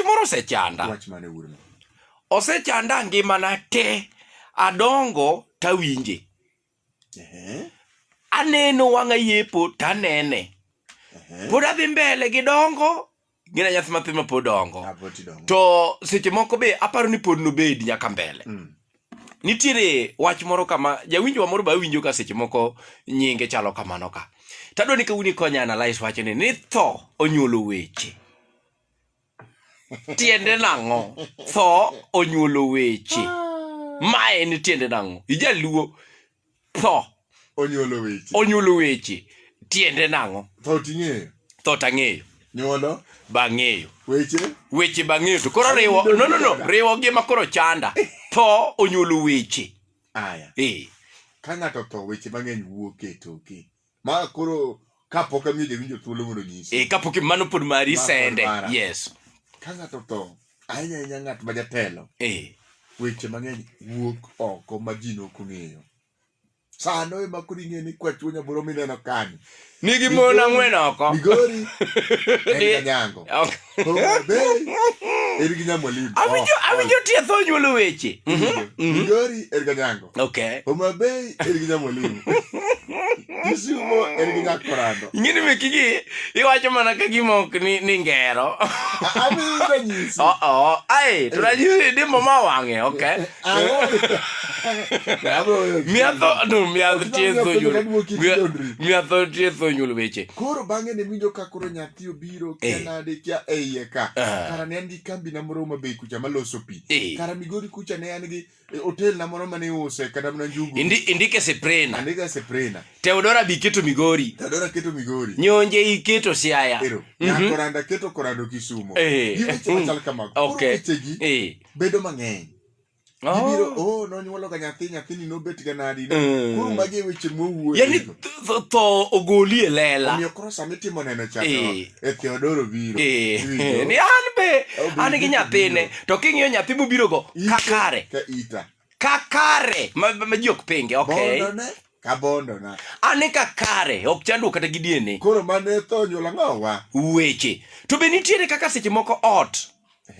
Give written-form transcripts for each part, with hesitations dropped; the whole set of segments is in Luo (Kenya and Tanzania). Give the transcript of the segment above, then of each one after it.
moro osechanda. Wach mane urno? Osechanda ngimana te. Adongo tawinje. Aneno wanga yepo tanene. Pod adhi mbele gidongo. Gina nyathi matin ma pod dongo. To seche moko be aparo ni pod nobedi nyaka mbele. Nitiere wach moro kama jawinjo wa moro ba winjo ka seche moko nyinge chalo kamano ka. Tadwa ni kawuni konya analyze wach ni tho onyuolo weche. Tiende nang'o? Tho onyuolo weche. Mae ni tiende nang'o? Ijaluo tho onyuolo weche. Onyuolo weche. Tiende nang'o? Tho ting'eyo. Tho tang'eyo. Nyuolo bang'eyo. Weche bang'eyo to koro riwo no riwo gi makoro chanda. Tho onyuolo weche. Aya. Ka ng'ato tho weche mang'eny wuok e toke. Ma koro kapok amiyo winjo thuolo mondo nyisi. Kapok mano pod mari sende. Yes. Ka ng'ato tho ahinya ng'at ma jatelo. Weche mang'eny wuok oko ma ji nok ong'eyo. Sano ema koro ing'eni kwachuo nyaboro mineno kanyo. Nigi mon ang'wen oko. Migori. Nyango. Ergi nyamwalimu. Awinjo tie tho onyuolo weche. Migori ergi nyango. Okay. Homa Bay ergi nyamwalimu. Kisumo ergi nyakorando. Ing'eni mekigi iwacho mana ka gima ok ni ngero. Amiga nyisi. Ai, tunajisi dimo mawang'e, okay? Miatho tie tho onyuolo weche. Koro bang'e ne winjo ka koro nyathi obiro kianade kia eiye ka. Kara ne an gi kambi na moro Homa Bay kucha maloso pi. Kara Migori kucha ne an gi hotel na moro mane use kata mna njugu. Indike Seprena. Andika Seprena. Teodora bi keto Migori. Teodora keto Migori. Nyonje iketo Siaya. Nyakoranda keto Korando Kisumo. Giweche machal kamago. Okay. Wechegi bedo mang'eny. Ibiro nonyuolo ka nyathini nobet ga nadi. Koro magi weche mowuoyo. Yani tho ogoli e lela. Omiyo koro sami timo neno chako e Teodoro biro. Ni an gi nyathine to king'iyo nyathi mobiro go kakare. Ka ita. Kakare ma ji ok pinge, okay? Bondone ka bondona. Ane kakare ok chandwo kata gidiene. Koro mane tho nyuolo ng'owa. Weche. To be nitiere kaka seche moko ot.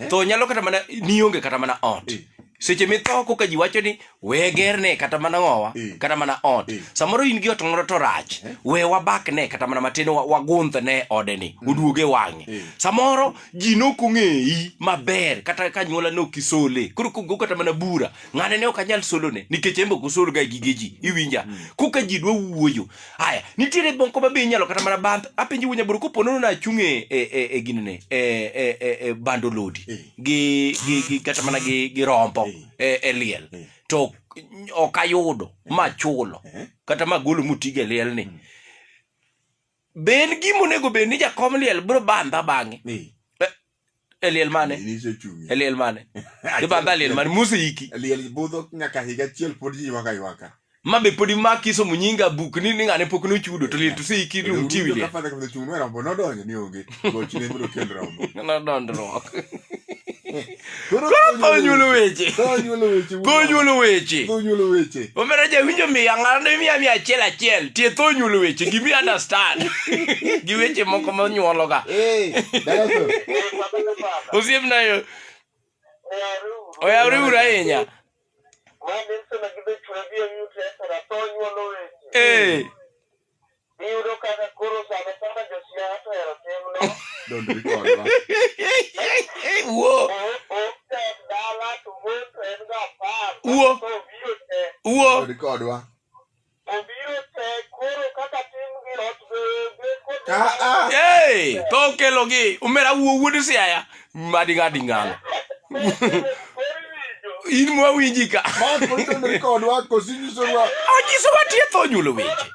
To nyalo kata mana nionge kata mana ot. Seche mitho koka ji wacho ni we gerne kata mana ng'owa kata mana ot. Samoro in gi ot moro to rach. We wabakne kata mana matin wagunthne odeni. Uduoge wang'e. Samoro ji nokong'eyi maber kata ka nyuola nokisole. Koro kogo kata mana bura. Ng'ane ne ok anyal solone nikech embe kusol ga gige ji. Iwinja. Koka ji dwa wuoyo. Haya, nitiere bonko ma be inyalo kata mana band. Apenji wunya buru kopono na chunge ginene bando lodi. Gi kata mana gi rompo. Liel. To ok ayudo machulo kata magolo mutige liel ni. Ben gimonego be ni jakom liel bro banda bang'e. Liel mane? Liel mane? Ibanda liel mane musiki. Liel budho nyaka higa achiel pod ji ywaka. Mabe podi makiso munyinga buk ni ng'ane pok nochudo to liel to siki lum tiwi liel. Kafada kama chungwe rombo nodonjo ni onge. Gochine bro kendo rombo. Nodondruok. Koro nyuolo weche. Nyuolo weche. Omera jawinjo miya ng'ane miya achiel. Tie tho nyuolo weche. Give me understand. Gi weche moko monyuolo ga. Dalaso. Osiepna yo. Oyawriuru ahinya. Iyudo kaka koro sama josiasa ohero timno. Don't record wa. Uo. Don't record wa. Obiro te koro kaka tim gi ot to kelo gi umera wuod Siaya madingadi ng'ano. In mwa winji ka. Ma ko don't record wa ko sinyiso wa. Onyiso wa tie tho nyuolo weche.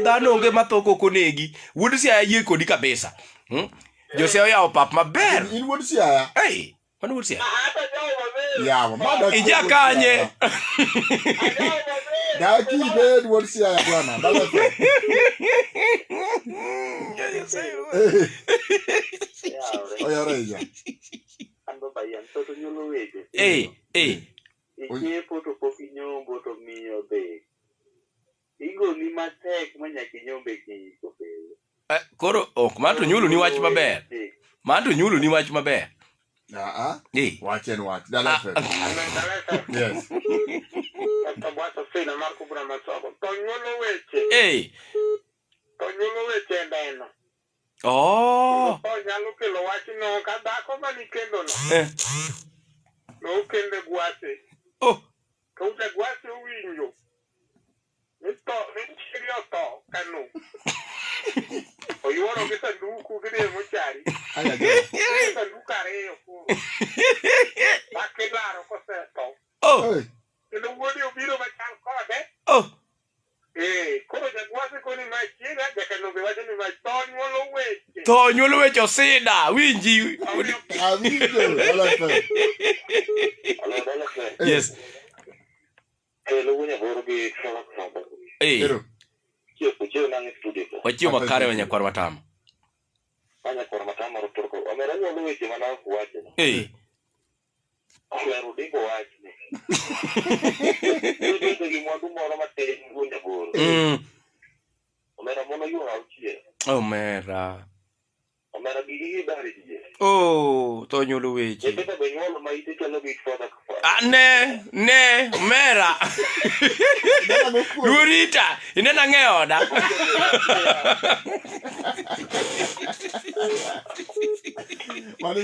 Dhano onge matho kokonegi. Wuod Siaya yie kodi kabisa. Josiaya oyawo pap maber. In wuod Siaya? Mano wuod Siaya. Yawa, mada. Ija kanye. Daki bed wuod Siaya bwana. Dalaso. Oya reja. Ando bayan to nyuolo weche. Iye poto pok inyombo to miyo be. Igo ni matek Koro ok manto nyulu ni wach maber. Manto nyulu ni wach maber. Wachen wach. Dala fe. Yes. Oh. Nyalo kelo wach no ka dhako mani kendo no. No kende gwase. Oh. Ka uja gwase winjo. Nichirio to kanu. Oyuoro gi sanduku gide mochari. Sanduku ariyo ku. Bakilaro koseto. Oh. Kendo wuodi obiro machal kode. Oh. Koro jagwase koni machiega jakano be wacho ni mach to nyuolo weche. To nyuolo weche osida, winji. Awinjo, dala fe. Yes. Ero. Wachio makare wa nyakwar matamo. Omera. Oh, to nyuolo weche. Ne, omera. Lurita, inena ng'eoda. Mani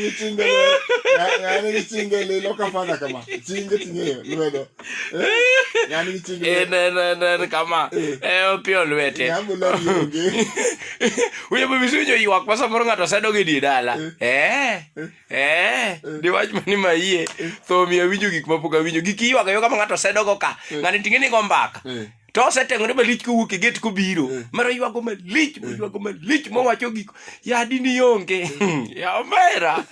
michingele loka fana kama. Chinge tingeyo, lwedo. Yani michingele. Kama. Opio lwete. Nyambo lari yonge. Uye bibisunyo iwak pasa moro ng'ato sedo gi di dala. Di wach mani maiye. Thomi awinjo gik mapok awinjo. Gik iwaga yo kama ng'ato sedo go ka. Ng'ani ting'e ni go mbaka. To seteng'ore malich kowuok e gate kobiro. Maro ywago malich mowacho gik. Yadi ni onge. Ya omera.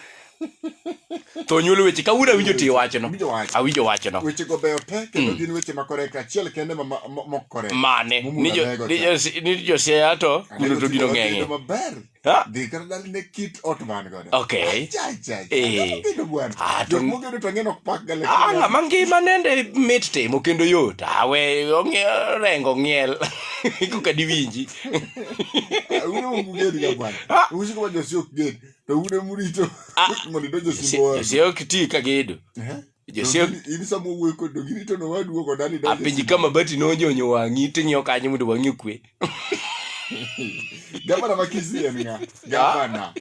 To nyuolo weche kawuono awinjo ti wachno. Awinjo wachno. Weche go beyo te kendo gin weche makore ka achiel kende mokore. Mane ni Josiah to kuno to gino ng'eng'e. Maber. Dhi kar dal ne kit ot man godo. Okay. Kendo bwana. Jok mogedo to ng'eno pak gale. Ng'ama ngima nende mit timo kendo yot. Awe rengo ng'iel. Kuka diwinji. Uno mugedi ga bwana. Usi ko Josiah ok ged. To uno murito. Mondo Josiah ok ti ka gedo. Josiah ini samo wuoyo kod girito no waduogo dani dani. Apinji kama bati nonjonyo wang'i ting'iyo kanyo mondo wang'i kwe. Gavana Makisi en ng'a? Gavana.